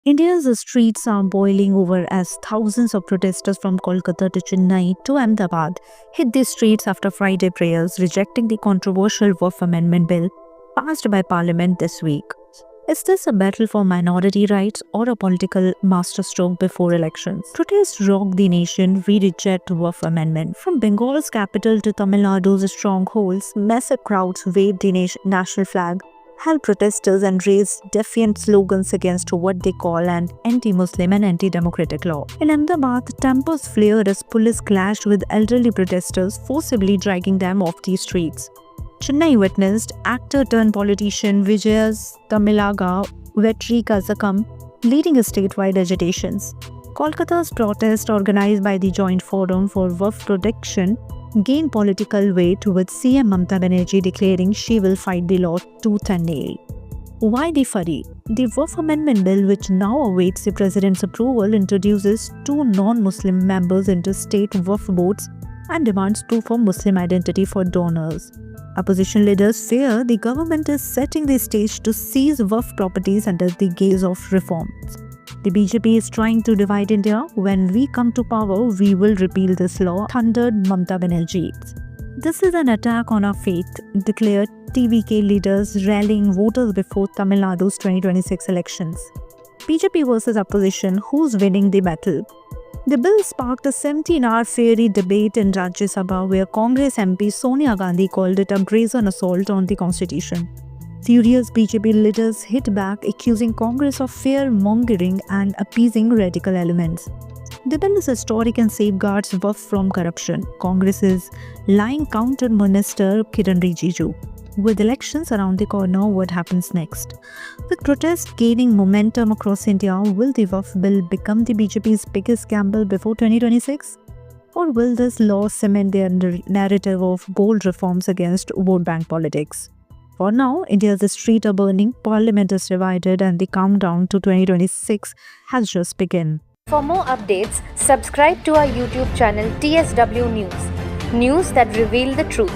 India's streets are boiling over as thousands of protesters from Kolkata to Chennai to Ahmedabad hit the streets after Friday prayers rejecting the controversial Waqf Amendment bill passed by Parliament this week. Is this a battle for minority rights or a political masterstroke before elections? Protests rock the nation. We reject Waqf Amendment. From Bengal's capital to Tamil Nadu's strongholds, massive crowds waved the national flag, held protesters and raised defiant slogans against what they call an anti-Muslim and anti-democratic law. In Ahmedabad, tempers flared as police clashed with elderly protesters, forcibly dragging them off the streets. Chennai witnessed actor-turned-politician Vijay's Tamilaga Vetri Kazakam leading statewide agitations. Kolkata's protest, organized by the Joint Forum for Waqf Protection, gained political weight with CM Mamata Banerjee declaring she will fight the law tooth and nail. Why the flurry? The Waqf Amendment bill, which now awaits the President's approval, introduces two non-Muslim members into state Waqf boards and demands proof of Muslim identity for donors. Opposition leaders fear the government is setting the stage to seize Waqf properties under the gaze of reforms. The BJP is trying to divide India. When we come to power, we will repeal this law, thundered Mamata Banerjee. This is an attack on our faith, declared TVK leaders rallying voters before Tamil Nadu's 2026 elections. BJP versus opposition, who's winning the battle? The bill sparked a 17-hour fiery debate in Rajya Sabha where Congress MP Sonia Gandhi called it a brazen assault on the constitution. Furious BJP leaders hit back, accusing Congress of fear-mongering and appeasing radical elements. The bill is historic and safeguards Waqf from corruption. Congress is lying counter Minister Kiran Rijiju. With elections around the corner, what happens next? With protests gaining momentum across India, will the Waqf bill become the BJP's biggest gamble before 2026? Or will this law cement their narrative of bold reforms against vote bank politics? For now, India's streets are burning, Parliament is divided, and the countdown to 2026 has just begun. For more updates, subscribe to our YouTube channel TSW News. News that reveal the truth.